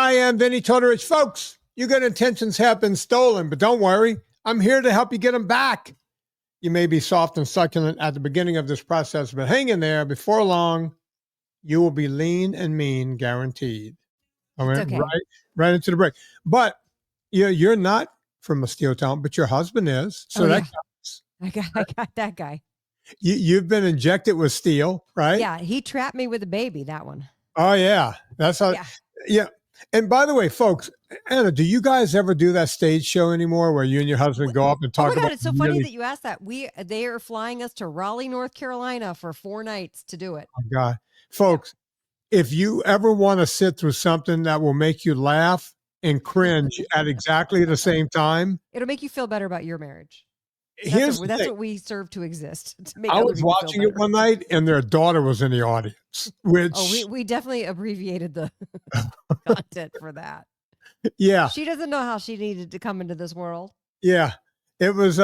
I am Vinnie Tortorich. Folks, your good intentions have been stolen, but don't worry. I'm here to help you get them back. You may be soft and succulent at the beginning of this process, but hang in there. Before long, you will be lean and mean, guaranteed. I went okay. right into the break. But you're not from a steel town, but your husband is. So that counts. I got that guy. You've been injected with steel, right? Yeah, he trapped me with a baby, that one. Oh, yeah. That's how. Yeah. And by the way, folks, Anna, do you guys ever do that stage show anymore where you and your husband go up and talk about? Oh my God, it's so funny that you asked that. They are flying us to Raleigh, North Carolina for 4 nights to do it. Oh my God. Folks, if you ever want to sit through something that will make you laugh and cringe at exactly the same time, it'll make you feel better about your marriage. That's what we serve to exist. To make I was watching it one night and their daughter was in the audience, which we definitely abbreviated the content for that. Yeah. She doesn't know how she needed to come into this world. Yeah. It was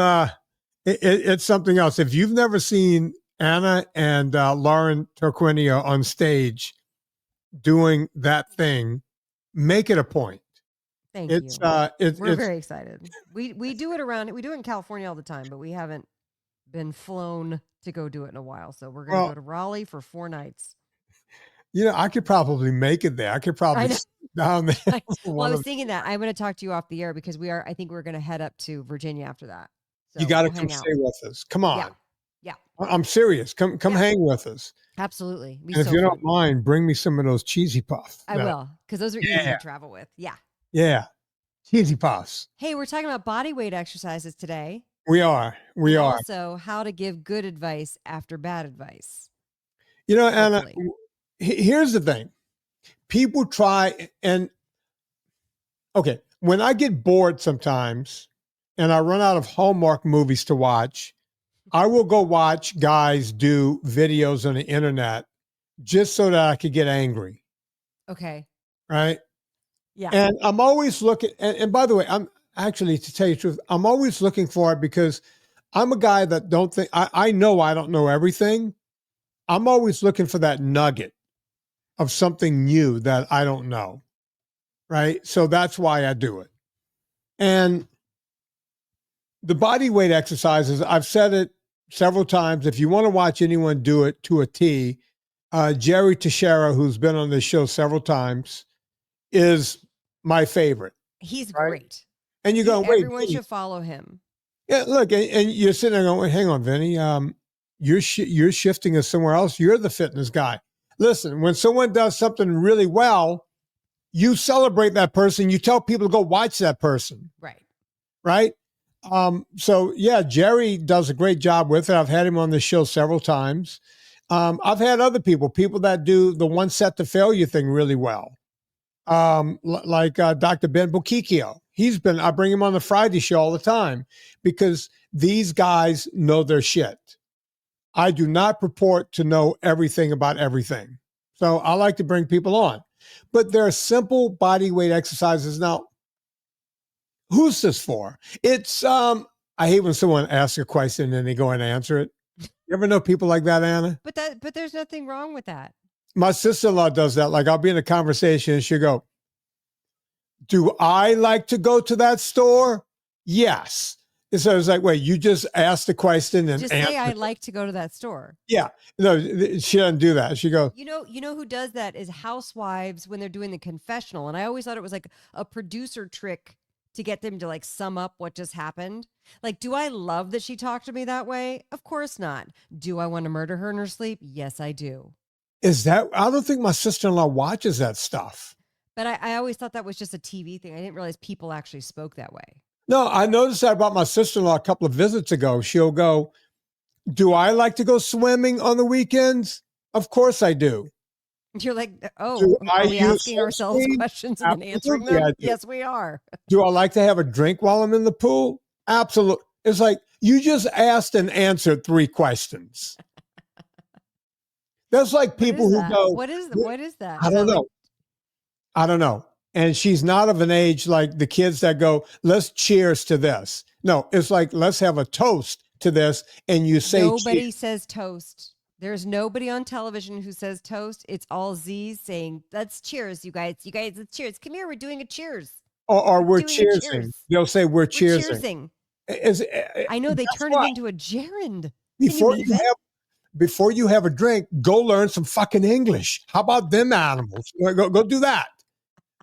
it's something else. If you've never seen Anna and Loren Turquinio on stage doing that thing, make it a point. Thank you. We're very excited. We do it in California all the time, but we haven't been flown to go do it in a while. So we're going to go to Raleigh for 4 nights. I could probably make it there. I could probably sit down there. Well, I was thinking that I'm going to talk to you off the air because I think we're going to head up to Virginia after that. So you got to come stay with us. Come on. Yeah. I'm serious. Come hang with us. Absolutely. And if you don't mind, bring me some of those cheesy puffs. I will, because those are easy to travel with. Yeah. Yeah. Cheesy puffs. Hey, we're talking about body weight exercises today. We are. Also, how to give good advice after bad advice. Anna, here's the thing. People try when I get bored sometimes and I run out of Hallmark movies to watch, I will go watch guys do videos on the internet just so that I could get angry. Okay. Right? Yeah. And I'm always looking, and by the way, I'm actually, to tell you the truth, I'm always looking for it because I'm a guy that don't think, I know I don't know everything. I'm always looking for that nugget of something new that I don't know. Right? So that's why I do it. And the body weight exercises, I've said it several times. If you want to watch anyone do it to a T, Jerry Tiexiera, who's been on this show several times, is my favorite. He's great. And you go, wait. Everyone should follow him. Yeah, look, and you're sitting there going, hang on, Vinny. You're shifting us somewhere else. You're the fitness guy. Listen, when someone does something really well, you celebrate that person. You tell people to go watch that person. Right? So, yeah, Jerry does a great job with it. I've had him on the show several times. I've had other people that do the one set to failure thing really well. Like Dr. Ben Bocchicchio. I bring him on the Friday show all the time because these guys know their shit. I do not purport to know everything about everything. So I like to bring people on. But there are simple body weight exercises. Now, who's this for? It's, I hate when someone asks a question and they go and answer it. You ever know people like that, Anna? But there's nothing wrong with that. My sister-in-law does that. Like I'll be in a conversation and she'll go, do I like to go to that store? Yes. And so I was like, wait, you just asked the question and just say I like to go to that store. Yeah. No, she doesn't do that. She goes, you know who does that is housewives when they're doing the confessional. And I always thought it was like a producer trick to get them to like sum up what just happened. Like, do I love that she talked to me that way? Of course not. Do I want to murder her in her sleep? Yes, I do. I don't think my sister-in-law watches that stuff. But I always thought that was just a TV thing. I didn't realize people actually spoke that way. No, I noticed that about my sister-in-law a couple of visits ago. She'll go, do I like to go swimming on the weekends? Of course I do. You're like, are we asking ourselves questions and then answering them? Yes, we are. Do I like to have a drink while I'm in the pool? Absolutely. It's like, you just asked and answered 3 questions. That's like people who go, what is that? I don't know. And she's not of an age like the kids that go, let's cheers to this. No, it's like, let's have a toast to this. And you say, nobody says toast. There's nobody on television who says toast. It's all Z's saying, let's cheers, you guys. You guys, let's cheers. Come here. We're doing a cheers. Or we're doing a cheersing. cheers. They'll say we're We're cheersing. cheersing. I know they turn it into a gerund. Before you have a drink, go learn some fucking English. How about them animals? Go do that.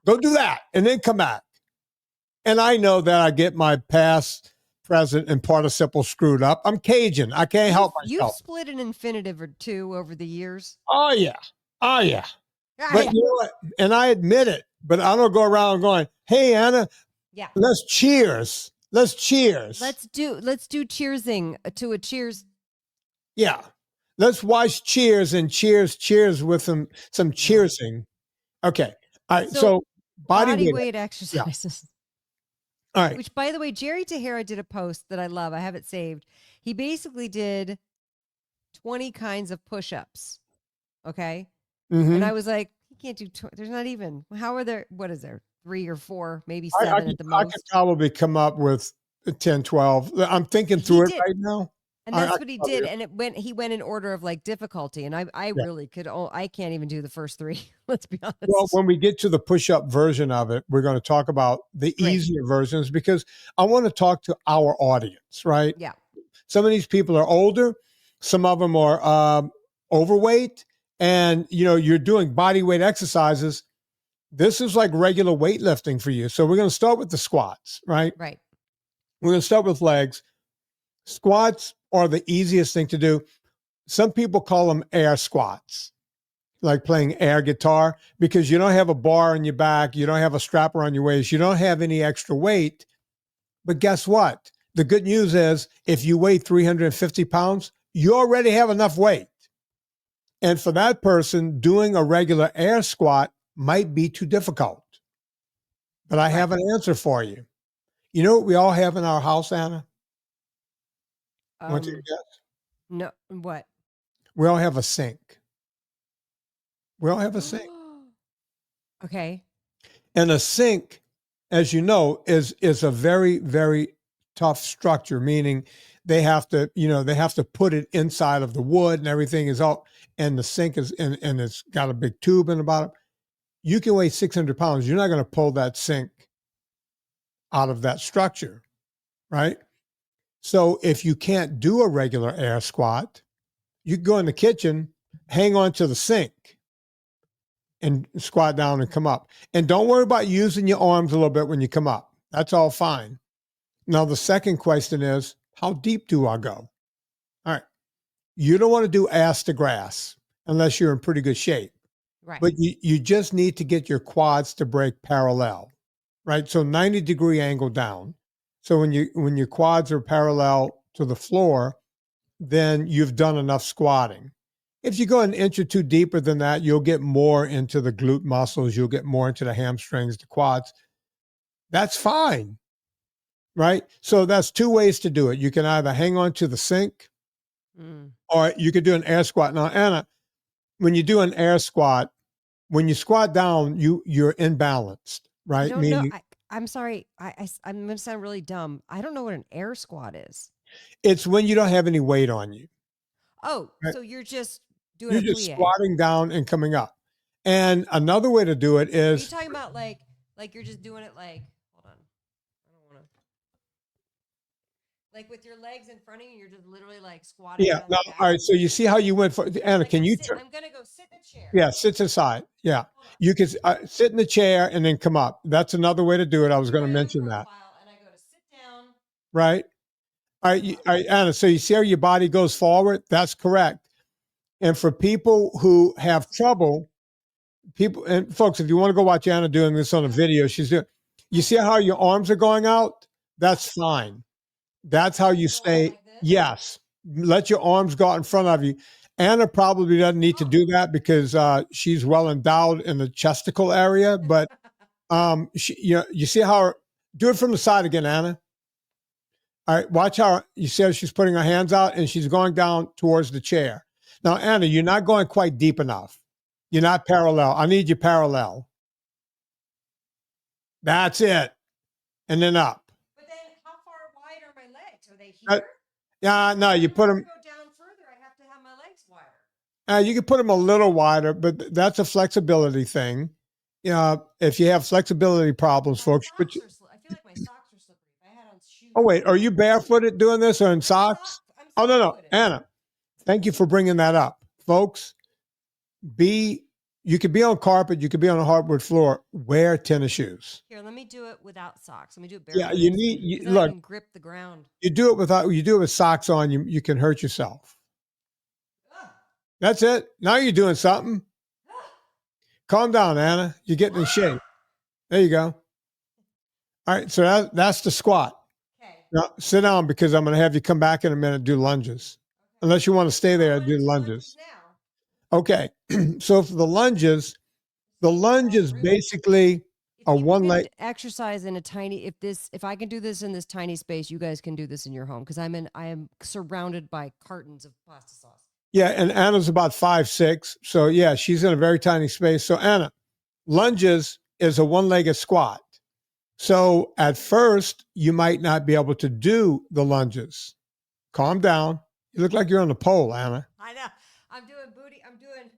Go do that, and then come back. And I know that I get my past, present, and participle screwed up. I'm Cajun. I can't help myself. You've split an infinitive or two over the years. Oh yeah. But you know what? And I admit it. But I don't go around going, "Hey Anna, let's cheers. Let's cheers. Let's do cheersing to a cheers." Yeah. Let's watch Cheers and cheers with some cheersing. Okay. All right. So bodyweight exercises. Yeah. All right. Which, by the way, Jerry Tiexiera did a post that I love. I have it saved. He basically did 20 kinds of push-ups. Okay. Mm-hmm. And I was like, he can't do, there's not even, how are there, what is there? 3 or 4, maybe 7 at the most. I could probably come up with 10, 12. I'm thinking through it right now. And that's what he did. And he went in order of like difficulty. And I really could, I can't even do the first 3. Let's be honest. Well, when we get to the push-up version of it, we're going to talk about the easier versions, because I want to talk to our audience, right? Yeah. Some of these people are older. Some of them are overweight. And, you're doing body weight exercises. This is like regular weightlifting for you. So we're going to start with the squats, right? Right. We're going to start with legs. Squats are the easiest thing to do. Some people call them air squats, like playing air guitar, because you don't have a bar on your back. You don't have a strap around your waist. You don't have any extra weight. But guess what? The good news is if you weigh 350 pounds, you already have enough weight. And for that person, doing a regular air squat might be too difficult. But I have an answer for you. You know what we all have in our house, Anna? Want to guess? No, what? We all have a sink. We all have a sink. Okay. And a sink, as you know, is a very, very tough structure, meaning they have to put it inside of the wood and everything is all, and the sink is, and it's got a big tube in the bottom. You can weigh 600 pounds. You're not going to pull that sink out of that structure, right? So if you can't do a regular air squat, you can go in the kitchen, hang on to the sink, and squat down and come up. And don't worry about using your arms a little bit when you come up. That's all fine. Now, the second question is, how deep do I go? All right. You don't want to do ass to grass unless you're in pretty good shape. Right. But you just need to get your quads to break parallel, right? So 90-degree angle down. So when your quads are parallel to the floor, then you've done enough squatting. If you go an inch or two deeper than that, you'll get more into the glute muscles. You'll get more into the hamstrings, the quads. That's fine, right? So that's 2 ways to do it. You can either hang on to the sink or you could do an air squat. Now, Anna, when you do an air squat, when you squat down, you're imbalanced, right? I'm sorry. I'm going to sound really dumb. I don't know what an air squat is. It's when you don't have any weight on you. Oh, right? So you're just doing you're just squatting down and coming up. And another way to do it is... Are you talking about like you're just doing it like... Hold on. I don't want to... Like with your legs in front of you, you're just literally like squatting. Yeah. No, all right. So you see how you went for... Anna, like can you... I'm going to go sit in a chair. Yeah, sit to the side. Yeah. You can sit in the chair and then come up. That's another way to do it. I was going to mention that. And I go to sit down. Right. All right, Anna, so you see how your body goes forward? That's correct. And for people who have trouble, and folks, if you want to go watch Anna doing this on a video, you see how your arms are going out? That's fine. That's how you stay. Like yes. Let your arms go out in front of you. Anna probably doesn't need to do that because she's well endowed in the chesticle area, but you see how, do it from the side again, Anna. All right, watch how you see how she's putting her hands out and she's going down towards the chair. Now, Anna, you're not going quite deep enough. You're not parallel. I need you parallel. That's it. And then up. But then how far wide are my legs? Are they here? Yeah, no, you put them. To go down further, I have to have my legs wider. You can put them a little wider, but that's a flexibility thing. If you have flexibility problems, My folks, socks are I feel like my socks are slippery. If I had on shoes. oh wait, are you barefooted doing this or in socks? I'm Oh no, soft-footed. Anna, thank you for bringing that up, folks. You could be on carpet, you could be on a hardwood floor. Wear tennis shoes. Here, let me do it without socks. Let me do it Yeah, barefooted. Then I look. can grip the ground. You do it with socks on. You can hurt yourself. Ugh. That's it. Now you're doing something. Calm down, Anna. You're getting in shape. There you go. All right, so that's the squat. Okay. Now sit down because I'm going to have you come back in a minute and do lunges. Okay. Unless you want to stay there and do lunges. Now. Okay. So for the lunges basically a one leg exercise in a tiny. If I can do this in this tiny space, you guys can do this in your home because I am surrounded by cartons of pasta sauce. Yeah, and Anna's about 5'6", so yeah, she's in a very tiny space. So Anna, lunges is a one-legged squat. So at first, you might not be able to do the lunges. Calm down. You look like you're on the pole, Anna. I know. I'm doing booty. I'm doing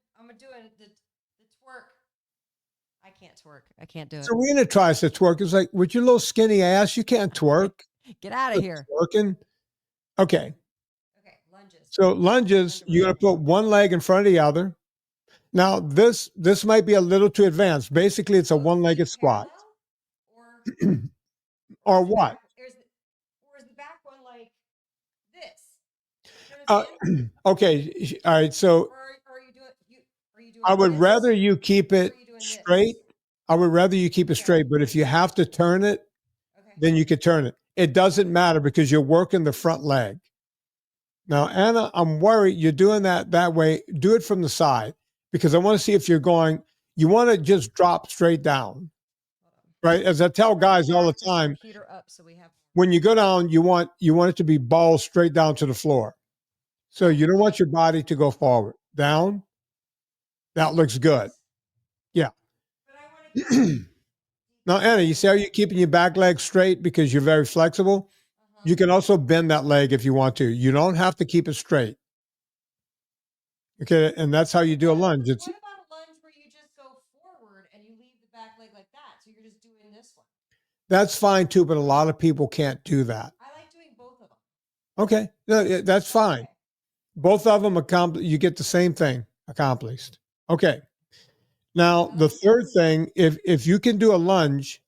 the twerk. I can't twerk. I can't do it. Serena tries to twerk. It's like, with your little skinny ass, you can't twerk. Get out of here. Twerking. Okay. Okay, lunges. So lunges, you're going to put one leg in front of the other. Now, this might be a little too advanced. Basically, it's a one-legged squat. Or what? Or is the back one like this? Okay. All right. So I would rather you keep it straight. I would rather you keep it straight. But if you have to turn it, then you can turn it. It doesn't matter because you're working the front leg. Now, Anna, I'm worried you're doing that way. Do it from the side because I want to see if you're going. You want to just drop straight down. Right, as I tell guys all the time, when you go down, you want it to be balls straight down to the floor. So you don't want your body to go forward. Down. That looks good. Yeah. Now, Anna, you see how you're keeping your back leg straight because you're very flexible? You can also bend that leg if you want to. You don't have to keep it straight. Okay, and that's how you do a lunge. What about a lunge where you just go forward and you leave the back leg like that? So you're just doing this one. That's fine too, but a lot of people can't do that. I like doing both of them. Okay, no, that's fine. Okay. Both of them you get the same thing accomplished. Okay. Now, the third thing, if you can do a lunge,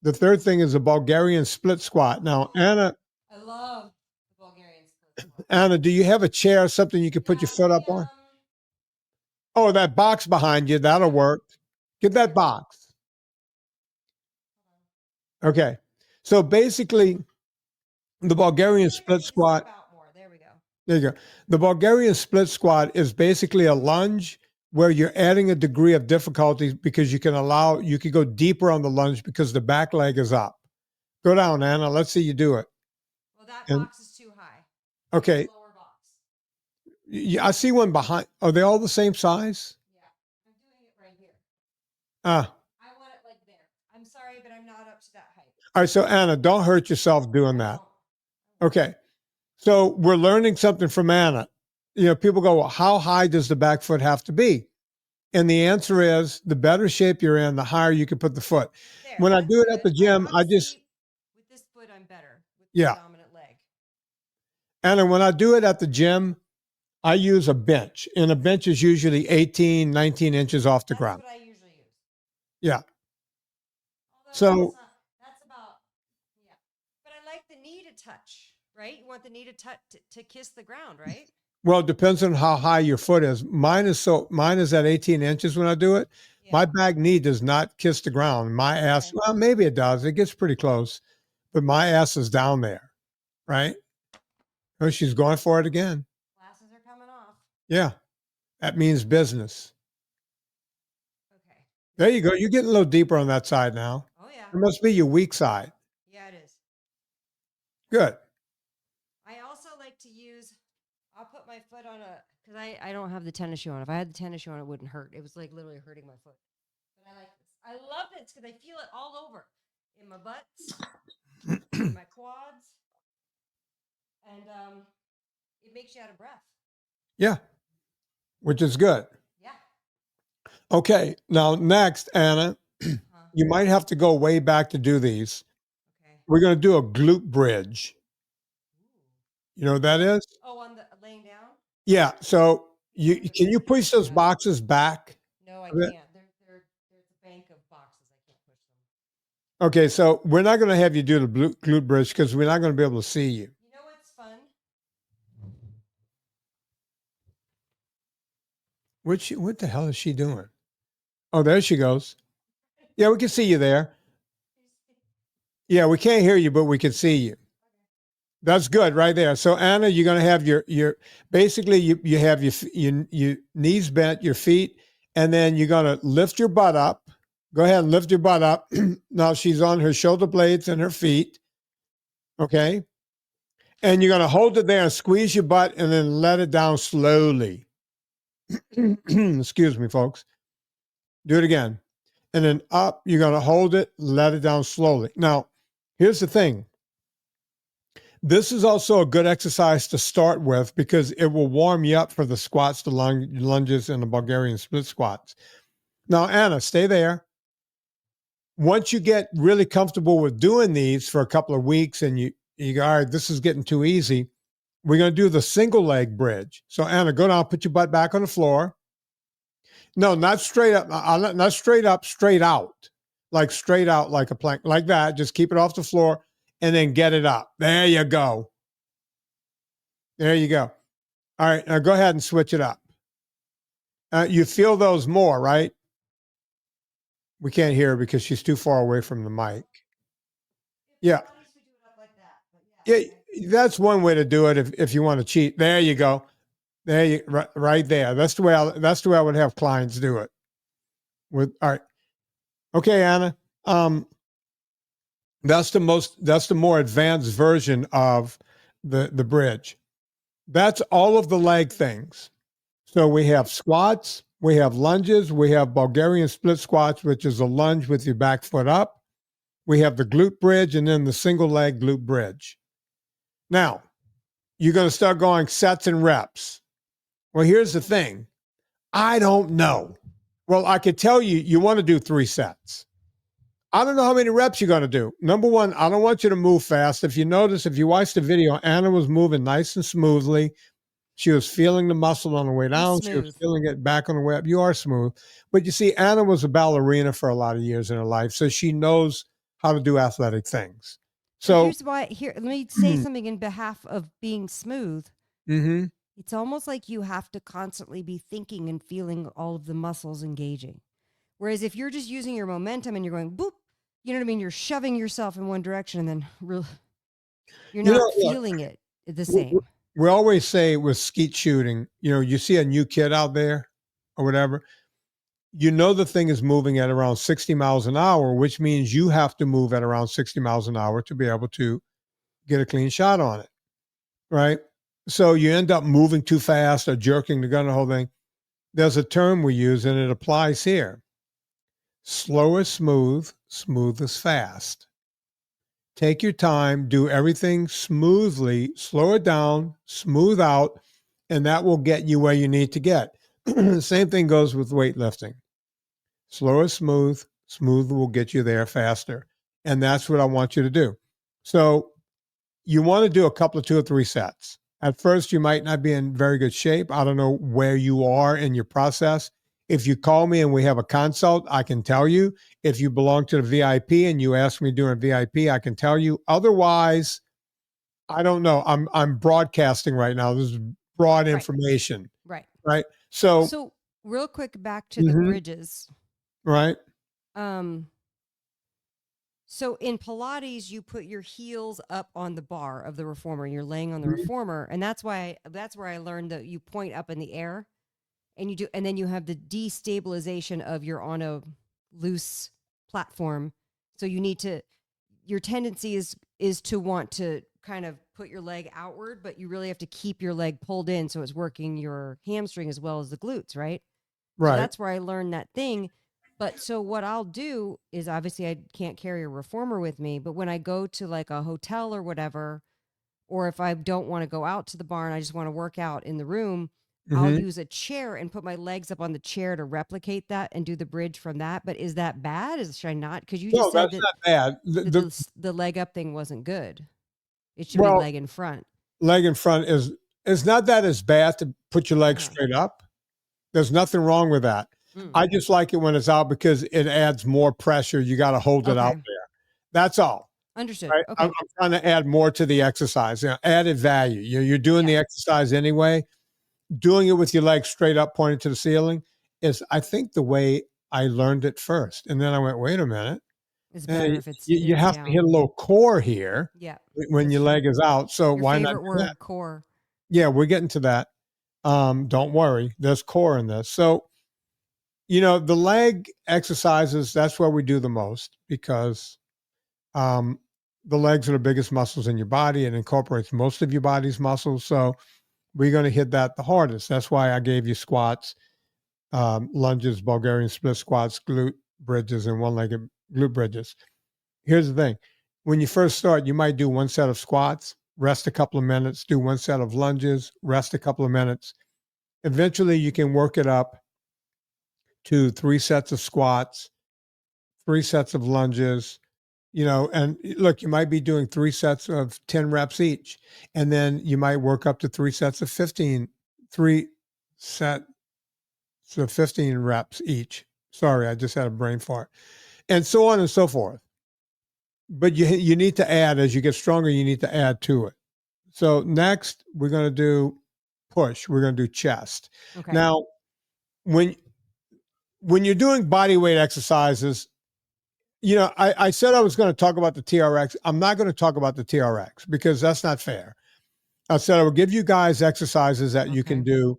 the third thing is a Bulgarian split squat. Now, Anna. I love the Bulgarian split squat. Anna, do you have a chair, something you can put your foot up on? Oh, that box behind you, that'll work. Get that box. Okay. So basically, the Bulgarian split squat. There we go. There you go. The Bulgarian split squat is basically a lunge where you're adding a degree of difficulty because you can go deeper on the lunge because the back leg is up. Go down, Anna. Let's see you do it. Well, that box is too high. Okay. Lower box. Yeah, I see one behind. Are they all the same size? Yeah. I'm doing it right here. I want it like there. I'm sorry, but I'm not up to that height. All right. So, Anna, don't hurt yourself doing that. Okay. So we're learning something from Anna. People go, well, how high does the back foot have to be? And the answer is the better shape you're in, the higher you can put the foot. There, when I do it at the gym, with this foot, I'm better with the dominant leg. And when I do it at the gym, I use a bench. And a bench is usually 18, 19 inches off the ground. That's what I usually use. Yeah. So that's about, yeah. But I like the knee to touch, right? You want the knee to touch to kiss the ground, right? Well, it depends on how high your foot is. Mine is at 18 inches when I do it. Yeah. My back knee does not kiss the ground. My ass, well, maybe it does. It gets pretty close. But my ass is down there, right? Oh, she's going for it again. Glasses are coming off. Yeah. That means business. Okay. There you go. You're getting a little deeper on that side now. Oh, yeah. It must be your weak side. Yeah, it is. Good. I also like to use... I'll put my foot on because I don't have the tennis shoe on. If I had the tennis shoe on, it wouldn't hurt. It was like literally hurting my foot. But I like this. I love this because I feel it all over. In my butts, in my quads. And it makes you out of breath. Yeah. which is good. Yeah. Okay. Now, next, Anna, you might have to go way back to do these. Okay. We're going to do a glute bridge. You know what that is? Oh, on the laying down? Yeah. So can you push those boxes back? No, I a bit? can't. There's a bank of boxes. I can't push them. Okay. So we're not going to have you do the glute bridge because we're not going to be able to see you. You know what's fun? What the hell is she doing? Oh, there she goes. Yeah, we can see you there. Yeah, we can't hear you, but we can see you. That's good right there. So Anna, you're going to have your basically you have your knees bent, your feet, and then you're going to lift your butt up. Go ahead and lift your butt up. Now she's on her shoulder blades and her feet. Okay. And you're going to hold it there and squeeze your butt and then let it down slowly. Excuse me, folks. Do it again. And then up, you're going to hold it, let it down slowly. Now, here's the thing. This is also a good exercise to start with because it will warm you up for the squats, the lunges, and the Bulgarian split squats. Now, Anna, stay there. Once you get really comfortable with doing these for a couple of weeks and you go, all right, this is getting too easy, we're going to do the single leg bridge. So, Anna, go down, put your butt back on the floor. No, not straight up, not straight up, straight out. Like straight out, like a plank, like that. Just keep it off the floor and then get it up. There you go. There you go. All right, now go ahead and switch it up. You feel those more, right? We can't hear her because she's too far away from the mic. Yeah. Yeah, that's one way to do it if you want to cheat. There you go. There you right there. That's the way I would have clients do it. All right. Okay, Anna. That's the more advanced version of the bridge. That's all of the leg things. So we have squats, we have lunges, we have Bulgarian split squats, which is a lunge with your back foot up. We have the glute bridge and then the single leg glute bridge. Now, you're going to start going sets and reps. Well, here's the thing. I don't know. Well, I could tell you want to do 3 sets. I don't know how many reps you're going to do. Number one, I don't want you to move fast. If you notice, if you watch the video, Anna was moving nice and smoothly. She was feeling the muscle on the way down. She was feeling it back on the way up. You are smooth. But you see, Anna was a ballerina for a lot of years in her life, so she knows how to do athletic things. So here's why. Let me say something in behalf of being smooth. Mm-hmm. It's almost like you have to constantly be thinking and feeling all of the muscles engaging. Whereas if you're just using your momentum and you're going boop, you know what I mean? You're shoving yourself in one direction and then you're not feeling it the same. We always say with skeet shooting, you see a new kid out there or whatever, the thing is moving at around 60 miles an hour, which means you have to move at around 60 miles an hour to be able to get a clean shot on it, right? So you end up moving too fast or jerking the gun, the whole thing. There's a term we use, and it applies here. Slow is smooth, smooth is fast. Take your time, do everything smoothly, slow it down, smooth out, and that will get you where you need to get. The same thing goes with weightlifting. Slow is smooth, smooth will get you there faster. And that's what I want you to do. So you want to do a couple of 2 or 3 sets. At first, you might not be in very good shape. I don't know where you are in your process. If you call me and we have a consult, I can tell you. If you belong to the VIP and you ask me during VIP, I can tell you. Otherwise, I don't know. I'm broadcasting right now. This is broad information. Right. So real quick, back to the bridges. Right. So in Pilates, you put your heels up on the bar of the reformer. You're laying on the reformer, and that's where I learned that you point up in the air, and then you have the destabilization of you're on a loose platform. So your tendency is to want to kind of put your leg outward, but you really have to keep your leg pulled in so it's working your hamstring as well as the glutes, right? Right. So that's where I learned that thing. But so what I'll do is, obviously I can't carry a reformer with me, but when I go to like a hotel or whatever, or if I don't want to go out to the barn, I just want to work out in the room, I'll hmm use a chair and put my legs up on the chair to replicate that and do the bridge from that. But is that bad? Should I not? Because you No, just said that's that not bad. the leg up thing wasn't good. It should be Well, leg in front. leg in front is not that as bad to put your legs Uh-huh. straight up. There's nothing wrong with that. Mm. I just like it when it's out because it adds more pressure. You got to hold it out Okay. there. That's all. Understood. Right? I'm Okay. trying to add more to the exercise. Added value. You're doing Yeah. the exercise anyway. Doing it with your legs straight up, pointing to the ceiling, is I think the way I learned it first. And then I went, wait a minute. It's better Hey, if you it's have to hit a down. little core here Yeah. when That's your true. leg is out. So Your why not favorite do that? word, core. Yeah, we're getting to that. Don't worry. There's core in this. So, the leg exercises, that's where we do the most because um, the legs are the biggest muscles in your body. It incorporates most of your body's muscles. So we're going to hit that the hardest. That's why I gave you squats, lunges, Bulgarian split squats, glute bridges, and one-legged glute bridges. Here's the thing. When you first start, you might do one set of squats, rest a couple of minutes, do one set of lunges, rest a couple of minutes. Eventually, you can work it up to 3 sets of squats, 3 sets of lunges, and look, you might be doing 3 sets of 10 reps each. And then you might work up to 3 sets of 15, 3 sets of 15 reps each. Sorry, I just had a brain fart. And so on and so forth. But you need to add, as you get stronger, you need to add to it. So next, we're going to do push. We're going to do chest. Okay. Now, when you're doing body weight exercises, I said I was going to talk about the TRX. I'm not going to talk about the TRX because that's not fair. I said I will give you guys exercises that you can Okay. do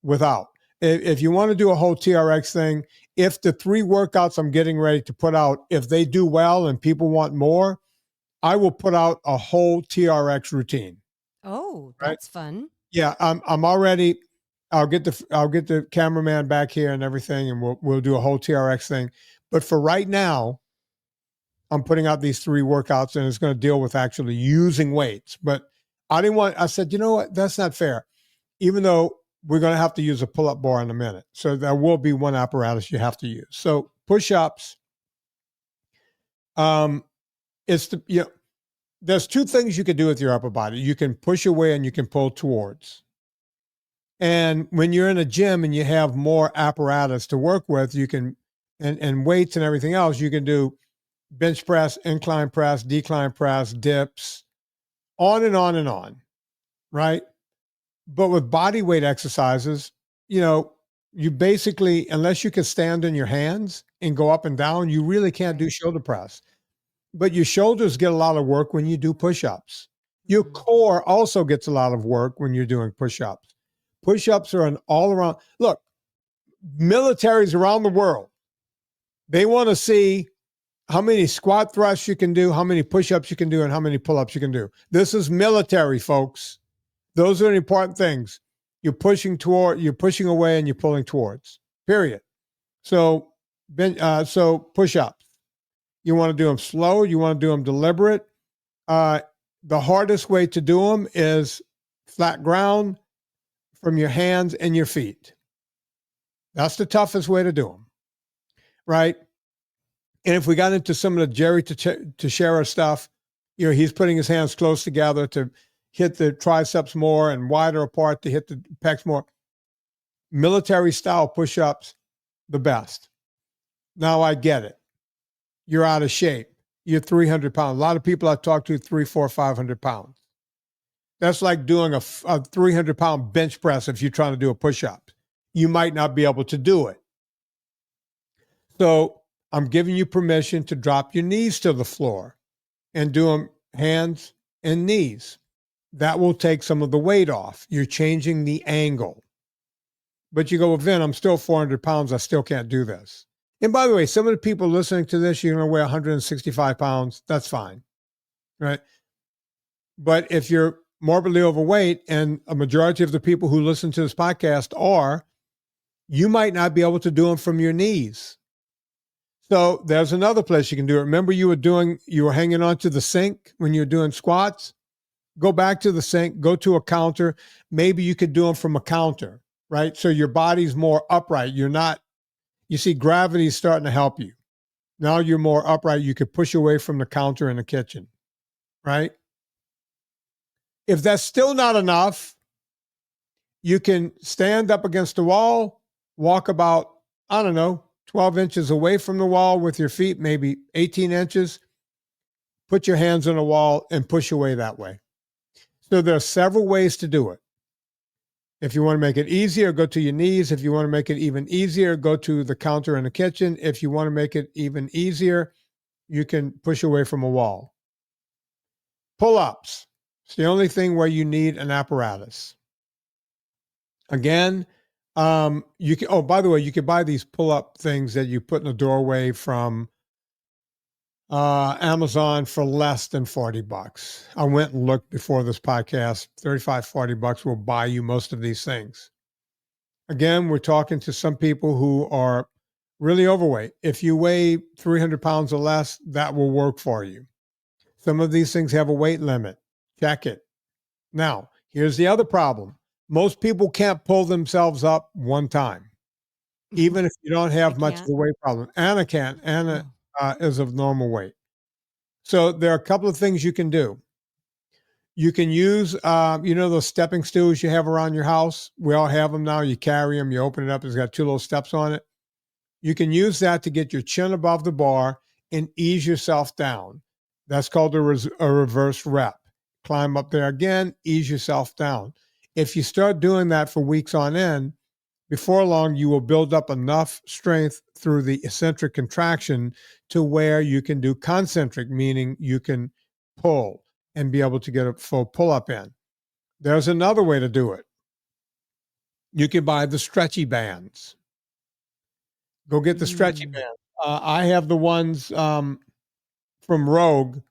without. If you want to do a whole TRX thing, if the 3 workouts I'm getting ready to put out, if they do well and people want more, I will put out a whole TRX routine. Oh, Right? that's fun. Yeah, I'm already. I'll get the cameraman back here and everything, and we'll do a whole TRX thing. But for right now, I'm putting out these 3 workouts, and it's going to deal with actually using weights. But I said, you know what? That's not fair. Even though we're going to have to use a pull-up bar in a minute. So there will be one apparatus you have to use. So push-ups. There's 2 things you can do with your upper body. You can push away and you can pull towards. And when you're in a gym and you have more apparatus to work with, you can, and weights and everything else, you can do bench press, incline press, decline press, dips, on and on and on, right? But with body weight exercises, you basically, unless you can stand on your hands and go up and down, you really can't do shoulder press. But your shoulders get a lot of work when you do push-ups. Your core also gets a lot of work when you're doing push-ups. Push-ups are an all-around. Look, militaries around the world, they want to see how many squat thrusts you can do, how many push-ups you can do, and how many pull-ups you can do. This is military, folks. Those are the important things. You're pushing away, and you're pulling towards. Period. So push-ups. You want to do them slow. You want to do them deliberate. The hardest way to do them is flat ground from your hands and your feet. That's the toughest way to do them, right? And if we got into some of the Jerry Tiexiera stuff, he's putting his hands close together to hit the triceps more and wider apart to hit the pecs more. Military style push-ups, the best. Now I get it. You're out of shape. You're 300 pounds. A lot of people I talk to, 300, 400, 500 pounds. That's like doing a 300-pound bench press if you're trying to do a push-up. You might not be able to do it. So I'm giving you permission to drop your knees to the floor and do them hands and knees. That will take some of the weight off. You're changing the angle. But you go, well, Vin, I'm still 400 pounds. I still can't do this. And by the way, some of the people listening to this, you're going to weigh 165 pounds. That's fine, right? But if you're morbidly overweight, and a majority of the people who listen to this podcast are, you might not be able to do them from your knees. So there's another place you can do it. Remember you were hanging onto the sink when you were doing squats? Go back to the sink, go to a counter. Maybe you could do them from a counter. right? So your body's more upright. You're not, you see, gravity's starting to help you. Now you're more upright. You could push away from the counter in the kitchen, right? If that's still not enough, you can stand up against the wall, walk about, I don't know, 12 inches away from the wall with your feet, maybe 18 inches. Put your hands on the wall and push away that way. So there are several ways to do it. If you want to make it easier, go to your knees. If you want to make it even easier, go to the counter in the kitchen. If you want to make it even easier, you can push away from a wall. Pull-ups. It's the only thing where you need an apparatus. Again, you can, oh, by the way, you can buy these pull-up things that you put in the doorway from Amazon for less than $40. I went and looked before this podcast. $35-$40 will buy you most of these things. Again, we're talking to some people who are really overweight. If you weigh 300 pounds or less, that will work for you. Some of these things have a weight limit. Check it. Now, here's the other problem. Most people can't pull themselves up one time, even if you don't have much of a weight problem. Anna can't. Anna is of normal weight. So there are a couple of things you can do. You can use, those stepping stools you have around your house. We all have them now. You carry them, you open it up. It's got 2 little steps on it. You can use that to get your chin above the bar and ease yourself down. That's called a reverse rep. Climb up there again, ease yourself down. If you start doing that for weeks on end, before long, you will build up enough strength through the eccentric contraction to where you can do concentric, meaning you can pull and be able to get a full pull-up in. There's another way to do it. You can buy the stretchy bands. Go get the stretchy bands. I have the ones from Rogue,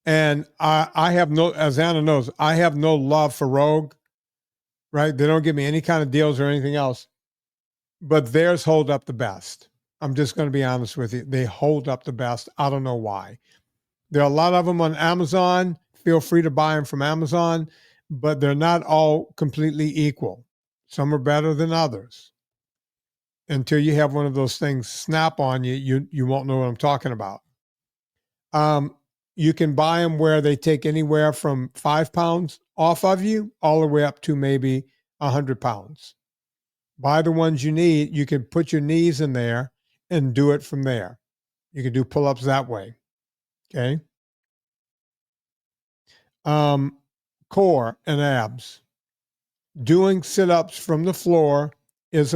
and I have no, as Anna knows, I have no love for Rogue, right? They don't give me any kind of deals or anything else, but theirs hold up the best. I'm just going to be honest with you. They hold up the best. I don't know why. There are a lot of them on Amazon. Feel free to buy them from Amazon, but they're not all completely equal. Some are better than others. Until you have one of those things snap on you, you won't know what I'm talking about. You can buy them where they take anywhere from 5 pounds off of you all the way up to maybe 100 pounds. Buy the ones you need. You can put your knees in there and do it from there. You can do pull-ups that way. Okay. Core and abs. Doing sit-ups from the floor is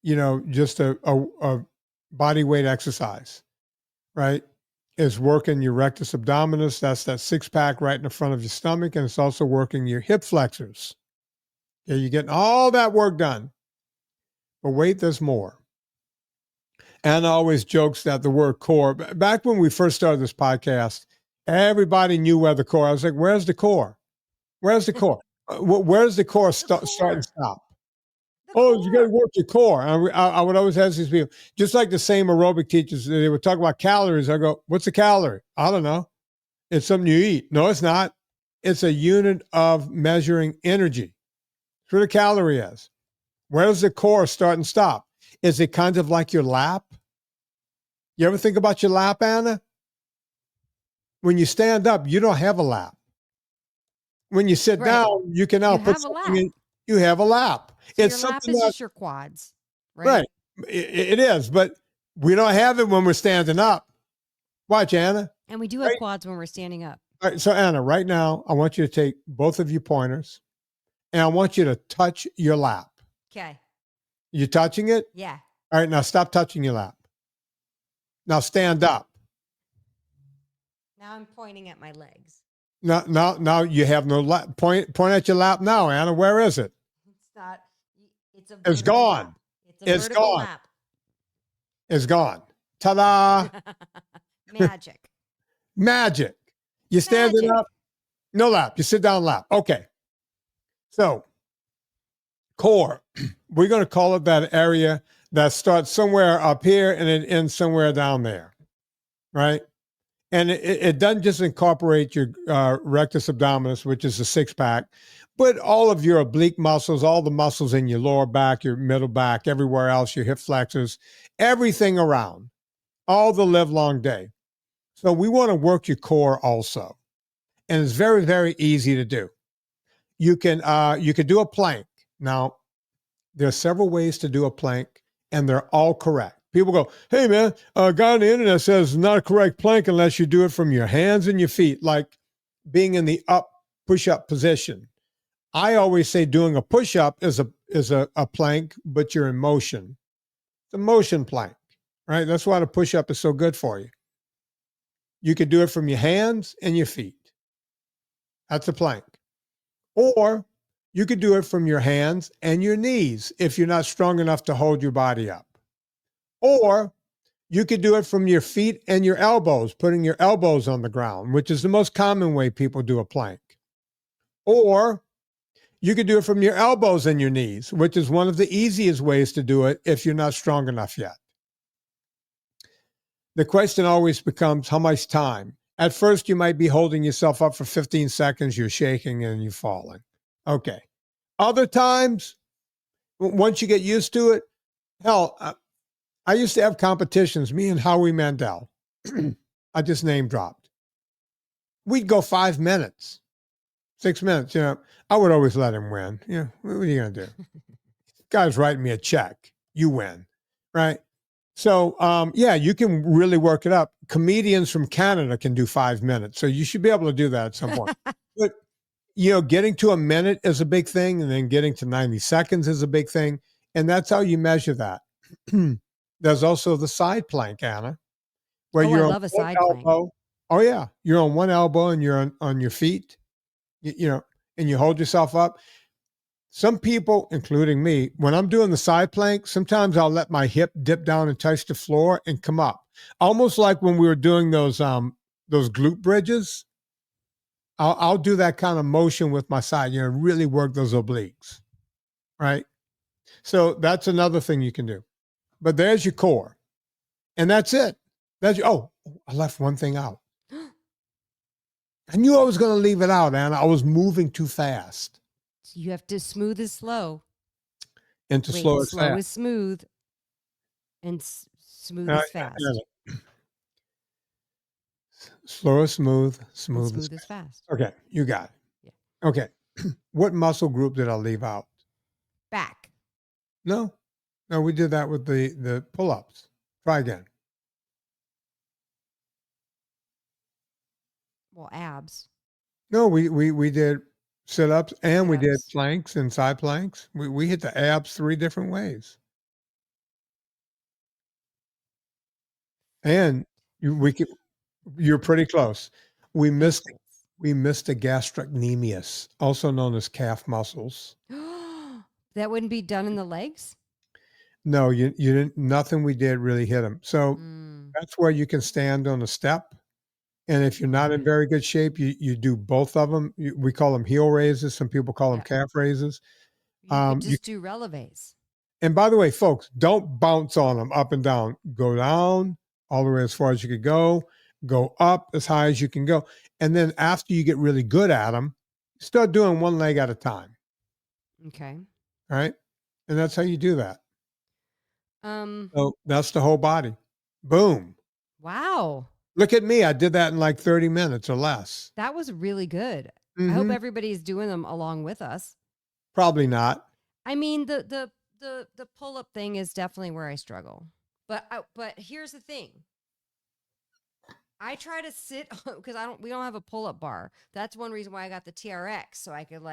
just a body weight exercise, right? Is working your rectus abdominis. That's that 6-pack right in the front of your stomach. And it's also working your hip flexors. Okay, you're getting all that work done. But wait, there's more. Anna always jokes that the word core, back when we first started this podcast, everybody knew where the core. I was like, where's the core? Where's the core? Where's the core start and stop? You got to work your core. I would always ask these people, just like the same aerobic teachers, they would talk about calories. I go, what's a calorie? I don't know. It's something you eat. No, it's not. It's a unit of measuring energy. That's what a calorie is. Where does the core start and stop? Is it kind of like your lap? You ever think about your lap, Anna? When you stand up, you don't have a lap. When you sit down, you can now put something in. You have a lap. So it's your lap is just your quads, right? Right. It is, but we don't have it when we're standing up. Watch, Anna. And we do have quads when we're standing up. All right, so Anna, right now, I want you to take both of your pointers, and I want you to touch your lap. Okay. You touching it? Yeah. All right, now stop touching your lap. Now stand up. Now I'm pointing at my legs. Now you have no lap. Point at your lap now, Anna. Where is it? It's not. It's gone. Lap. It's gone. Lap. It's gone. Ta-da! Magic. Magic. You standing up? No lap. You sit down lap. Okay. So, core. We're going to call it that area that starts somewhere up here and it ends somewhere down there, right? And it doesn't just incorporate your rectus abdominis, which is the six pack, but all of your oblique muscles, all the muscles in your lower back, your middle back, everywhere else, your hip flexors, everything around, all the live long day. So we want to work your core also. And it's very, very easy to do. You can do a plank. Now, there are several ways to do a plank, and they're all correct. People go, hey, man, a guy on the internet says it's not a correct plank unless you do it from your hands and your feet, like being in the push-up position. I always say doing a push-up is a plank, but you're in motion. It's a motion plank, right? That's why the push-up is so good for you. You could do it from your hands and your feet. That's a plank. Or you could do it from your hands and your knees if you're not strong enough to hold your body up. Or you could do it from your feet and your elbows, putting your elbows on the ground, which is the most common way people do a plank. Or you could do it from your elbows and your knees, which is one of the easiest ways to do it if you're not strong enough yet. The question always becomes, how much time? At first, you might be holding yourself up for 15 seconds, you're shaking and you're falling. Okay. Other times, once you get used to it, hell, I used to have competitions, me and Howie Mandel. I just name dropped. We'd go 5 minutes, 6 minutes. I would always let him win. What are you going to do? Guy's writing me a check. You win, right? So, you can really work it up. Comedians from Canada can do 5 minutes. So you should be able to do that at some point. But, getting to a minute is a big thing. And then getting to 90 seconds is a big thing. And that's how you measure that. There's also the side plank, Anna, where you're I on love a one side elbow. plank. Oh, yeah. You're on one elbow and you're on your feet, and you hold yourself up. Some people, including me, when I'm doing the side plank, sometimes I'll let my hip dip down and touch the floor and come up. Almost like when we were doing those glute bridges. I'll do that kind of motion with my side, really work those obliques, right? So that's another thing you can do. But there's your core. And that's it. I left one thing out. I knew I was going to leave it out, Anna. I was moving too fast. You have to smooth is slow. And slow is slow fast. is smooth. And smooth is fast. Slow is smooth. Smooth is fast. Okay, you got it. Yeah. Okay. What muscle group did I leave out? Back. No, we did that with the pull-ups. Try again. Well, abs. No, we did sit-ups and we did planks and side planks. We hit the abs 3 different ways. And you're pretty close. We missed the gastrocnemius, also known as calf muscles. That wouldn't be done in the legs? No, you didn't. Nothing we did really hit them. So that's where you can stand on a step. And if you're not in very good shape, you do both of them. We call them heel raises. Some people call them calf raises. You could just do releves. And by the way, folks, don't bounce on them up and down. Go down all the way as far as you could go. Go up as high as you can go. And then after you get really good at them, start doing one leg at a time. Okay. All right. And that's how you do that. So that's the whole body. Boom. Wow. Look at me. I did that in like 30 minutes or less. That was really good. I hope everybody's doing them along with us. Probably not. I mean, the pull-up thing is definitely where I struggle. But here's the thing. I try to sit because we don't have a pull-up bar. That's one reason why I got the TRX, so I could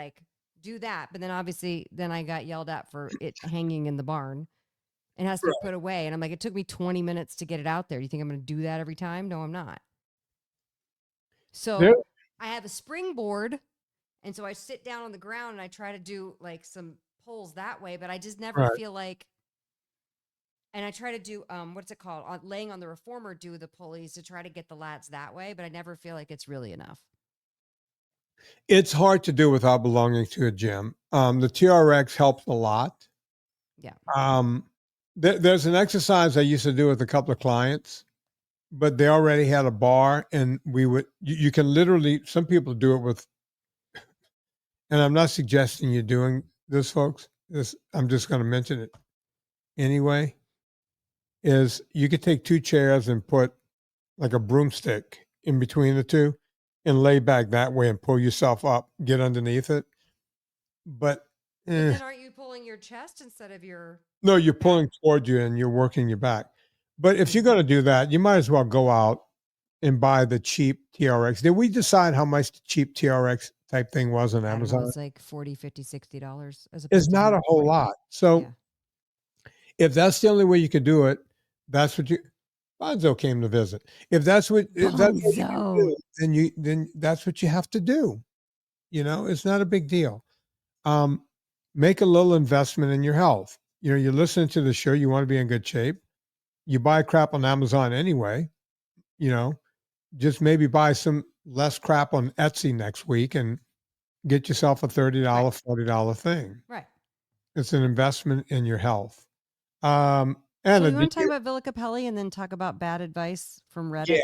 do that. But then obviously I got yelled at for it hanging in the barn. It has to be put away. And I'm like, it took me 20 minutes to get it out there. Do you think I'm going to do that every time? No, I'm not. So I have a springboard. And so I sit down on the ground and I try to do some pulls that way, but I just never feel like, and I try to do, what's it called? Laying on the reformer, do the pulleys to try to get the lats that way, but I never feel like it's really enough. It's hard to do without belonging to a gym. The TRX helps a lot. Yeah. There's an exercise I used to do with a couple of clients. but they already had a bar, and you can literally, some people do it with, and I'm not suggesting you're doing this, folks. I'm just going to mention it anyway, is you could take 2 chairs and put like a broomstick in between the two and lay back that way and pull yourself up, get underneath it. But then aren't you pulling your chest instead of your no, you're back? pulling toward you and you're working your back. But if you're going to do that, you might as well go out and buy the cheap TRX. Did we decide how much the cheap TRX type thing was on I don't know, Amazon? it's like $40, $50, $60 as opposed It's to not a whole 140. lot. So Yeah. if that's the only way you could do it, that's what you. Bonzo came to visit. If that's what you can do, then that's what you have to do. You know, it's not a big deal. Make a little investment in your health. You know, you're listening to the show, you want to be in good shape. You buy crap on Amazon anyway. You know, just maybe buy some less crap on Etsy next week and get yourself a $30, $40 thing. Right. It's an investment in your health. So And you want to talk about Villa Capelli and then talk about bad advice from Reddit?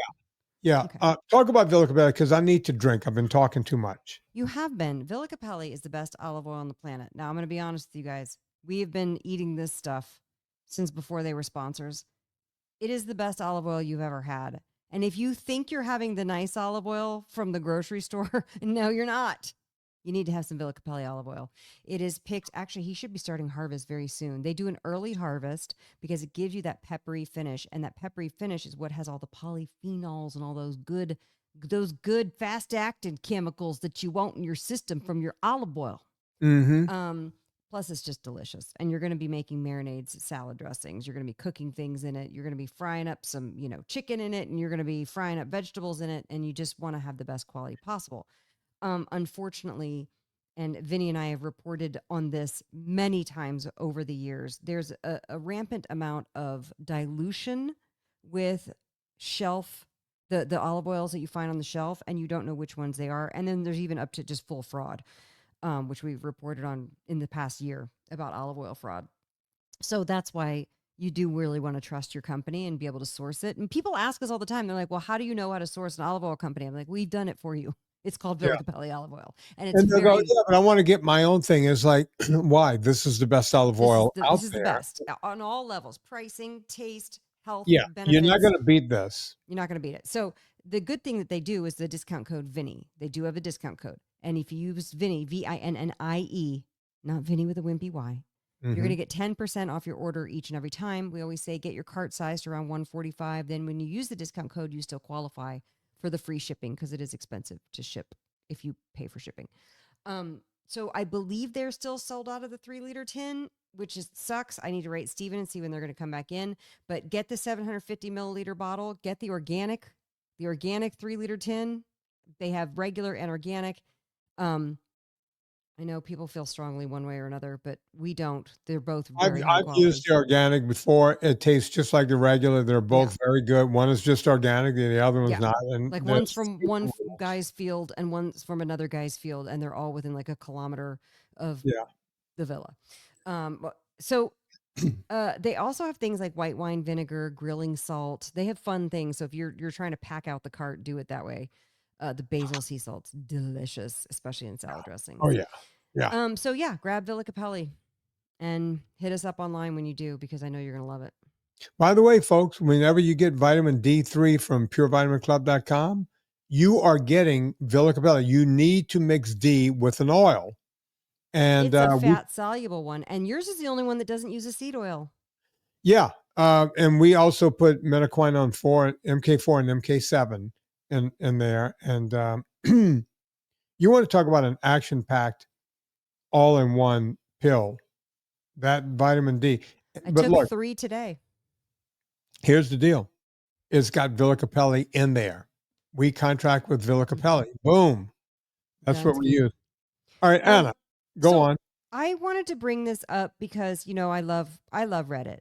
Yeah. Okay. Talk about Villa Capelli because I need to drink. I've been talking too much. You have been. Villa Capelli is the best olive oil on the planet. Now, I'm going to be honest with you guys. We have been eating this stuff since before they were sponsors. It is the best olive oil you've ever had. And if you think you're having the nice olive oil from the grocery store, no, you're not. You need to have some Villa Capelli olive oil. It is picked. Actually, he should be starting harvest very soon. They do an early harvest because it gives you that peppery finish. And that peppery finish is what has all the polyphenols and all those good fast-acting chemicals that you want in your system from your olive oil. Mm-hmm. Plus, it's just delicious. And you're going to be making marinades, salad dressings. You're going to be cooking things in it. You're going to be frying up some, chicken in it, and you're going to be frying up vegetables in it. And you just want to have the best quality possible. Unfortunately, and Vinnie and I have reported on this many times over the years, there's a rampant amount of dilution with the olive oils that you find on the shelf, and you don't know which ones they are. And then there's even up to just full fraud, which we've reported on in the past year about olive oil fraud. So that's why you do really want to trust your company and be able to source it. And people ask us all the time, they're like, well, how do you know how to source an olive oil company? I'm like, we've done it for you. It's called Villa Capelli olive oil. And it's they'll go, yeah, but I want to get my own thing. It's like, why? This is the best olive oil out there. This is the best on all levels: pricing, taste, health, benefits. You're not going to beat this. You're not going to beat it. So the good thing that they do is the discount code Vinnie. They do have a discount code. And if you use Vinnie, Vinnie, not Vinnie with a wimpy Y, you're going to get 10% off your order each and every time. We always say get your cart sized around 145. Then when you use the discount code, you still qualify for the free shipping because it is expensive to ship if you pay for shipping. So I believe they're still sold out of the 3-liter tin, which sucks. I need to rate Steven and see when they're going to come back in. But get the 750 milliliter bottle. Get the organic 3-liter tin. They have regular and organic. I know people feel strongly one way or another, but we don't. They're both very high quality. I've used the organic before. It tastes just like the regular. They're both very good. One is just organic, and the other one's not. And like one's from one guy's field and one's from another guy's field, and they're all within like a kilometer of the villa. So they also have things like white wine vinegar, grilling salt. They have fun things. So if you're trying to pack out the cart, do it that way. The basil sea salt's delicious, especially in salad dressings. Oh yeah. So grab Villa Capelli and hit us up online when you do, because I know you're gonna love it. By the way, folks, whenever you get vitamin D3 from purevitaminclub.com, you are getting Villa Capelli. You need to mix D with an oil. And it's a fat soluble one, and yours is the only one that doesn't use a seed oil. Yeah. And we also put methaquinone 4, MK4 and MK7 in there. And you want to talk about an action-packed all-in-one pill, that vitamin D. I took 3 today. Here's the deal. It's got Villa Capelli in there. We contract with Villa Capelli. Boom. That's what we use. All right, Anna, go on. I wanted to bring this up because, I love Reddit.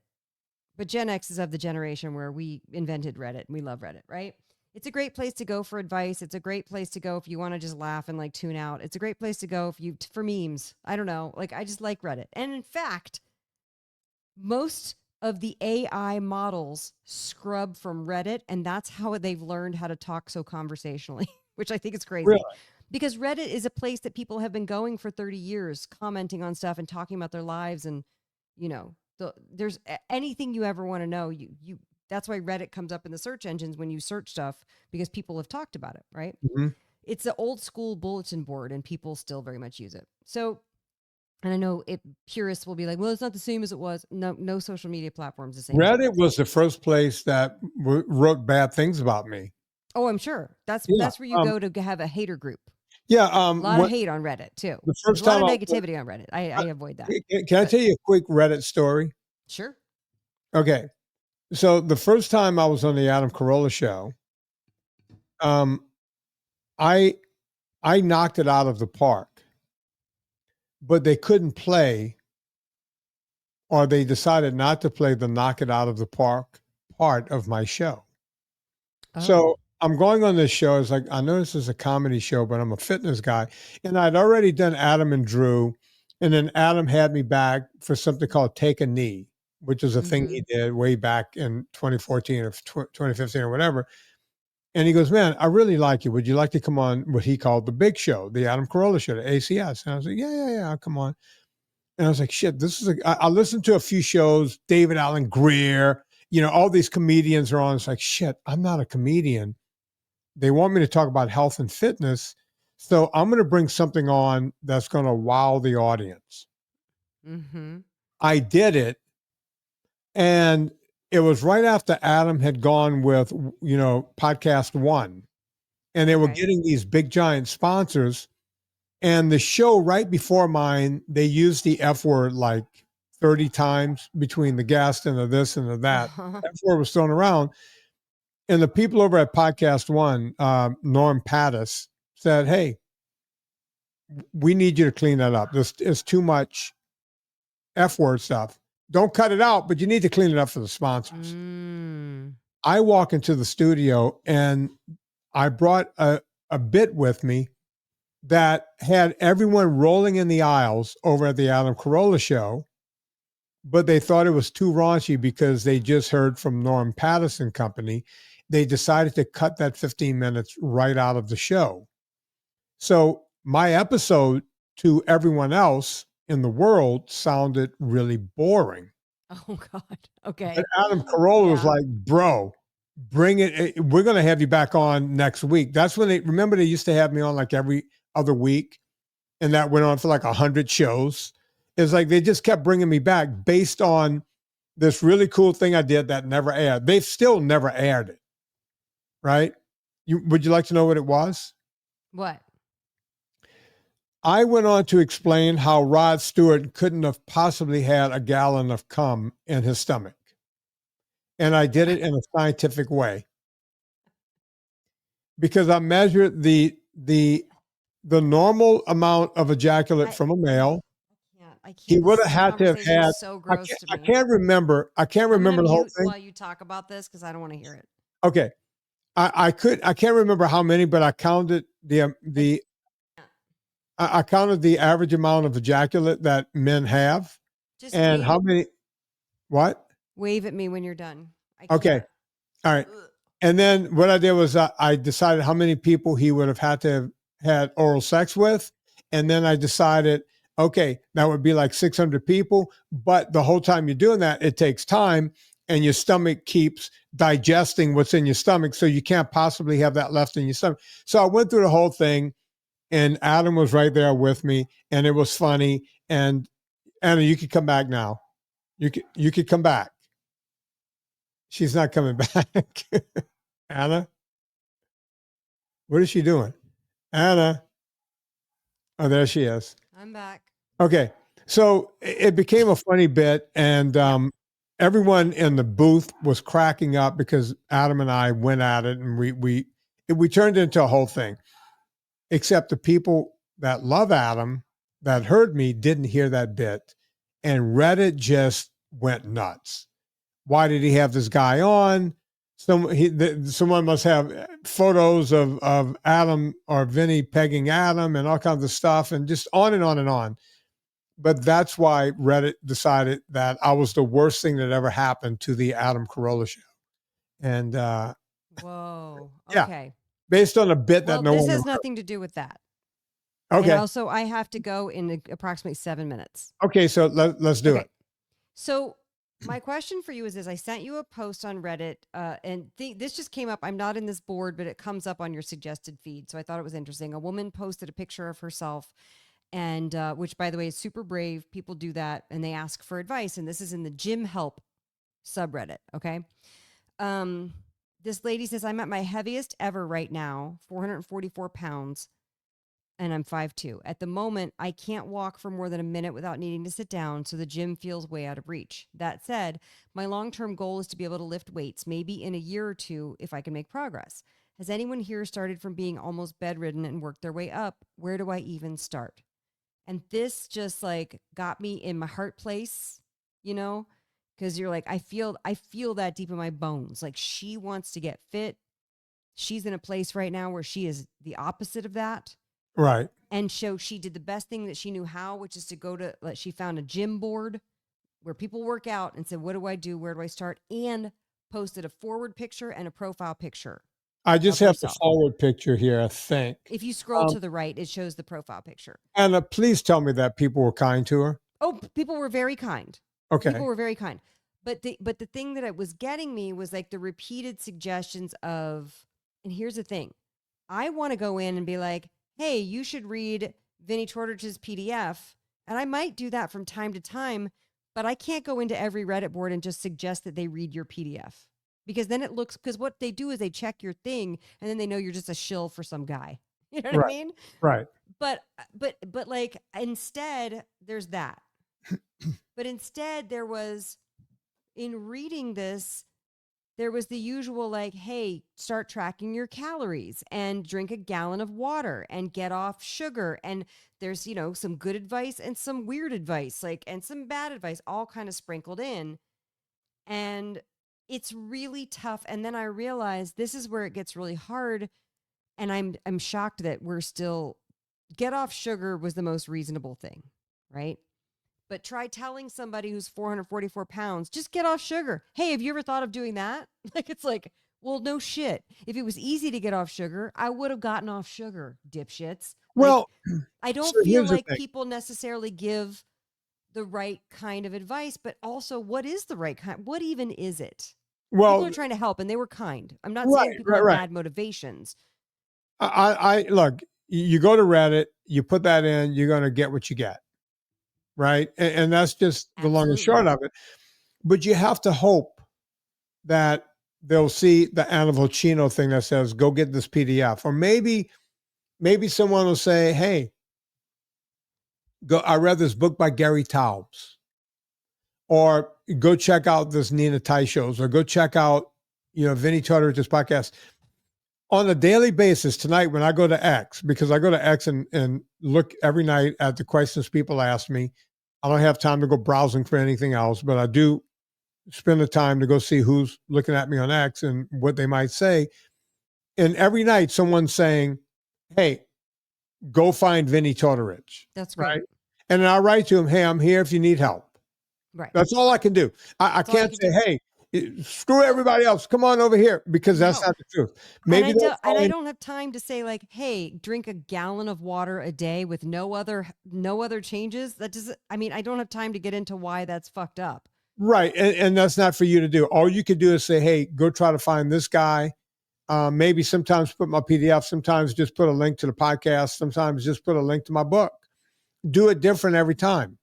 But Gen X is of the generation where we invented Reddit and we love Reddit, right? It's a great place to go for advice. It's a great place to go if you want to just laugh and tune out. It's a great place to go for memes. I don't know. I just like Reddit. And in fact, most of the AI models scrub from Reddit, and that's how they've learned how to talk so conversationally, which I think is Really? crazy. Because Reddit is a place that people have been going for 30 years, commenting on stuff and talking about their lives, and there's anything you ever want to know. You that's why Reddit comes up in the search engines when you search stuff, because people have talked about it, right? Mm-hmm. It's the old school bulletin board, and people still very much use it. So, and I know purists will be like, well, it's not the same as it was. No social media platform's the same as it Reddit was the first place that wrote bad things about me. Oh, I'm sure. That's Yeah. where you go to have a hater group. Yeah. A lot of hate on Reddit too. The There's first a lot time of negativity on Reddit. I avoid that. Can I tell you a quick Reddit story? Sure. Okay. So the first time I was on the Adam Carolla show, I knocked it out of the park, but they couldn't play, or they decided not to play the knock it out of the park part of my show. Oh. So I'm going on this show. It's like, I know this is a comedy show, but I'm a fitness guy. And I'd already done Adam and Drew. And then Adam had me back for something called Take a Knee, which is a thing he did way back in 2014 or 2015 or whatever. And he goes, man, I really like you. Would you like to come on what he called the big show, the Adam Carolla show, the ACS? And I was like, yeah, I'll come on. And I was like, shit, I listened to a few shows, David Allen Greer, all these comedians are on. It's like, shit, I'm not a comedian. They want me to talk about health and fitness. So I'm going to bring something on that's going to wow the audience. Mm-hmm. I did it. And it was right after Adam had gone with, Podcast One. And they were getting these big giant sponsors. And the show right before mine, they used the F word like 30 times between the guest and the this and the that. F word was thrown around. And the people over at Podcast One, Norm Pattis, said, hey, we need you to clean that up. This is too much F word stuff. Don't cut it out, but you need to clean it up for the sponsors. I walk into the studio and I brought a bit with me that had everyone rolling in the aisles over at the Adam Carolla show, but they thought it was too raunchy because they just heard from Norm Pattis Company. They decided to cut that 15 minutes right out of the show. So my episode to everyone else in the world sounded really boring. Oh, God. Okay. But Adam Carolla was like, bro, bring it. We're going to have you back on next week. That's when remember they used to have me on like every other week, and that went on for like 100 shows. It's like they just kept bringing me back based on this really cool thing I did that never aired. They've still never aired it, right? Would you like to know what it was? What? I went on to explain how Rod Stewart couldn't have possibly had a gallon of cum in his stomach. And I did it in a scientific way. Because I measured the normal amount of ejaculate from a male. I can't. He would have had to have had. So gross to me. I can't remember the whole thing. While you talk about this, because I don't want to hear it. Okay, I can't remember how many, but I counted I counted the average amount of ejaculate that men have, and how many. What? Wave at me when you're done. Okay, all right. And then what I did was I decided how many people he would have had to have had oral sex with. And then I decided, okay, that would be like 600 people. But the whole time you're doing that, it takes time and your stomach keeps digesting what's in your stomach. So you can't possibly have that left in your stomach. So I went through the whole thing and Adam was right there with me and it was funny. And Anna, you could come back now. You could come back. She's not coming back. Anna? What is she doing? Anna? Oh, there she is. I'm back. Okay. So it became a funny bit, and everyone in the booth was cracking up because Adam and I went at it, and we turned into a whole thing. Except the people that love Adam that heard me didn't hear that bit, and Reddit just went nuts. Why did he have this guy on? Someone must have photos of Adam or Vinnie pegging Adam and all kinds of stuff, and just on and on and on. but that's why Reddit decided that I was the worst thing that ever happened to the Adam Carolla show. And Whoa. yeah, Okay. based on a bit that Well, no this one has ever nothing to do with that. heard. And Okay. also, I have to go in approximately 7 minutes. Okay. So let's do it. So my question for you is this. I sent you a post on Reddit, and this just came up. I'm not in this board, but it comes up on your suggested feed. So I thought it was interesting. A woman posted a picture of herself, and which, by the way, is super brave. People do that, and they ask for advice. And this is in the Gym Help subreddit. Okay. This lady says, I'm at my heaviest ever right now, 444 pounds, and I'm 5'2". At the moment, I can't walk for more than a minute without needing to sit down, so the gym feels way out of reach. That said, my long-term goal is to be able to lift weights, maybe in a year or two if I can make progress. Has anyone here started from being almost bedridden and worked their way up? Where do I even start? And this just like got me in my heart place, you know? Because you're like, I feel that deep in my bones. Like she wants to get fit. She's in a place right now where she is the opposite of that. Right. And so she did the best thing that she knew how, which is to go to, like, she found a gym board where people work out and said, what do I do? Where do I start? And posted a forward picture and a profile picture I just of have the herself. forward picture here, I think. If you scroll to the right, it shows the profile picture. And please tell me that people were kind to her. Oh, people were very kind. Okay. People were very kind. But the thing that it was getting me was like the repeated suggestions of, and here's the thing. I want to go in and be like, hey, you should read Vinnie Tortorich's PDF. And I might do that from time to time, but I can't go into every Reddit board and just suggest that they read your PDF. Because then it looks, because what they do is they check your thing and then they know you're just a shill for some guy. You know what I mean? Right. But like instead there's that. But instead there was, in reading this, there was the usual like, hey, start tracking your calories and drink a gallon of water and get off sugar. And there's, you know, some good advice and some weird advice, like, and some bad advice, all kind of sprinkled in. And it's really tough. And then I realized this is where it gets really hard. And I'm shocked that we're still, get off sugar was the most reasonable thing, right? But try telling somebody who's 444 pounds, just get off sugar. Hey, have you ever thought of doing that? Like, it's like, well, no shit. If it was easy to get off sugar, I would have gotten off sugar, dipshits. Well, like, I don't so feel here's the like thing. people necessarily give the right kind of advice, but also what is the right kind? What even is it? People Well, are trying to help and they were kind. I'm not right, saying people right, have right. bad motivations. I look, you go to Reddit, you put that in, you're going to get what you get. Right. And that's just the long and short of it. But you have to hope that they'll see the Anna Volcino thing that says, go get this PDF. Or maybe someone will say, hey, I read this book by Gary Taubes. Or go check out this Nina Tai shows, or go check out, Vinnie Tortorich's podcast. On a daily basis tonight when I go to X, because I go to X and look every night at the questions people ask me. I don't have time to go browsing for anything else, but I do spend the time to go see who's looking at me on X and what they might say. And every night someone's saying, hey, go find Vinnie Tortorich. That's great. Right? And then I write to him, hey, I'm here if you need help. Right. That's all I can do. I can't say, hey, screw everybody else. Come on over here, because that's not the truth. Maybe and I don't have time to say like, hey, drink a gallon of water a day with no other changes. That doesn't, I mean, I don't have time to get into why that's fucked up. Right. And that's not for you to do. All you could do is say, hey, go try to find this guy. Maybe sometimes put my PDF, sometimes just put a link to the podcast, sometimes just put a link to my book. Do it different every time.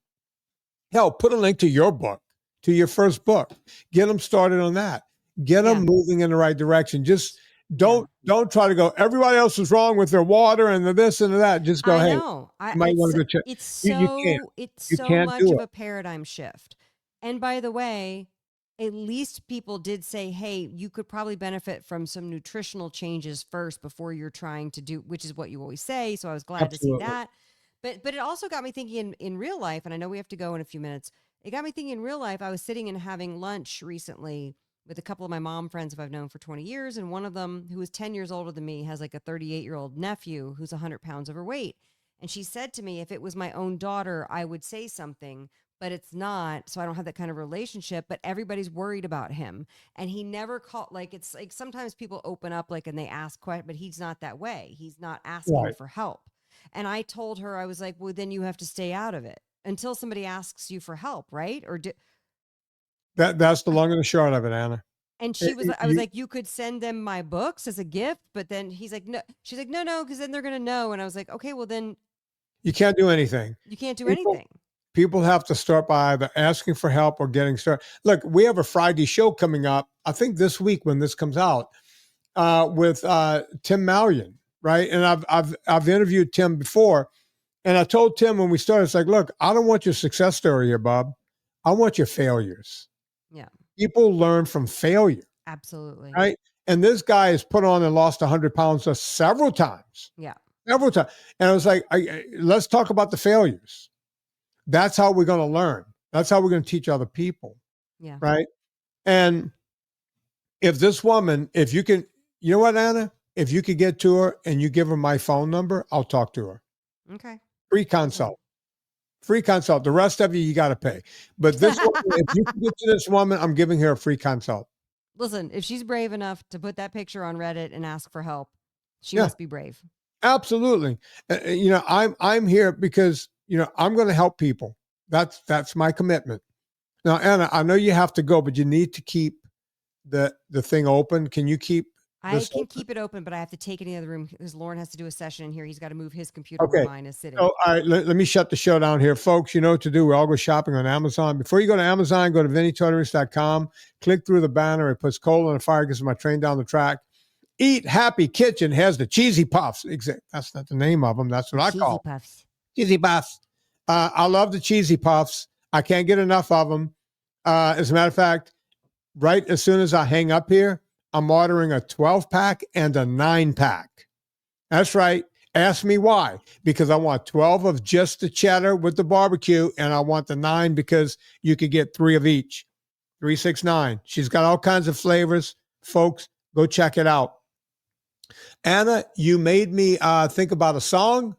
Hell, put a link to your book, to your first book. Get them started on that. Get them moving in the right direction. Just don't try to go, everybody else is wrong with their water and the this and the that. Just go, hey, you might want to go check. It's so much of a paradigm shift. And by the way, at least people did say, hey, you could probably benefit from some nutritional changes first before you're trying to do, which is what you always say. So I was glad to see that. But it also got me thinking in real life, and I know we have to go in a few minutes. It got me thinking in real life. I was sitting and having lunch recently with a couple of my mom friends who I've known for 20 years. And one of them, who is 10 years older than me, has like a 38-year-old nephew who's 100 pounds overweight. And she said to me, if it was my own daughter, I would say something, but it's not. So I don't have that kind of relationship, but everybody's worried about him. And he never called, like, it's like sometimes people open up, like, and they ask questions, but he's not that way. He's not asking Right. for help. And I told her, I was like, well, then you have to stay out of it until somebody asks you for help, right? That's the long and the short of it, Anna. And she was, I was like, you could send them my books as a gift, but then he's like, no, she's like, no, because then they're going to know. And I was like, okay, well then You can't do anything. you can't do People- anything. People have to start by either asking for help or getting started. Look, we have a Friday show coming up, I think this week when this comes out, with Tim Mallion, right? And I've interviewed Tim before, and I told Tim when we started, it's like, look, I don't want your success story here, Bob. I want your failures. Yeah, People learn from failure, absolutely. right? And this guy has put on and lost 100 pounds several times. Yeah. Several times. And I was like, let's talk about the failures. That's how we're going to learn. That's how we're going to teach other people. Yeah. Right. And if this woman, if you can, you know what, Anna, if you could get to her and you give her my phone number, I'll talk to her. Okay. Free consult. Free consult. The rest of you got to pay. But this woman, if you can get to this woman, I'm giving her a free consult. Listen, if she's brave enough to put that picture on Reddit and ask for help, she Yeah. must be brave. Absolutely. I'm here because, I'm going to help people. That's my commitment. Now, Anna, I know you have to go, but you need to keep the thing open. Can you keep I this can open? keep it open, but I have to take it in the other room because Loren has to do a session in here. He's got to move his computer Okay. where mine is sitting. So, all right, let me shut the show down here. Folks, you know what to do. We all go shopping on Amazon. Before you go to Amazon, go to VinnieTartarich.com. Click through the banner. It puts coal on the fire, gets my train down the track. Eat Happy Kitchen has the cheesy puffs. That's not the name of them. That's what I call them. Puffs. Cheesy puffs. I love the cheesy puffs. I can't get enough of them. As a matter of fact, right as soon as I hang up here, I'm ordering a 12-pack and a 9-pack. That's right. Ask me why. Because I want 12 of just the cheddar with the barbecue, and I want the 9 because you could get 3 of each. 369. She's got all kinds of flavors. Folks, go check it out. Anna, you made me think about a song.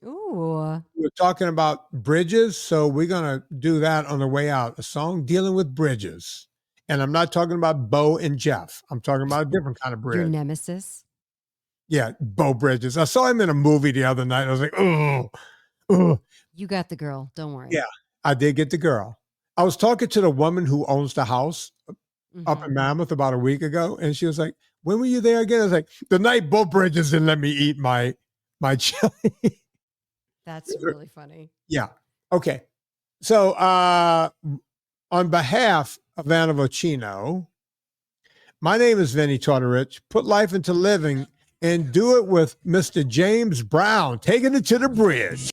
Ooh. We're talking about bridges, so we're going to do that on the way out. A song dealing with bridges. And I'm not talking about Bo and Jeff. I'm talking about a different kind of bridge. Your nemesis. Yeah, Bo Bridges. I saw him in a movie the other night. I was like, oh. You got the girl. Don't worry. Yeah, I did get the girl. I was talking to the woman who owns the house up in Mammoth about a week ago, and she was like, when were you there again? I was like, the night Bo Bridges didn't let me eat my chili. That's really funny. Yeah. Okay. So on behalf of Anna Vocino, my name is Vinnie Tartarich. Put life into living and do it with Mr. James Brown, taking it to the bridge.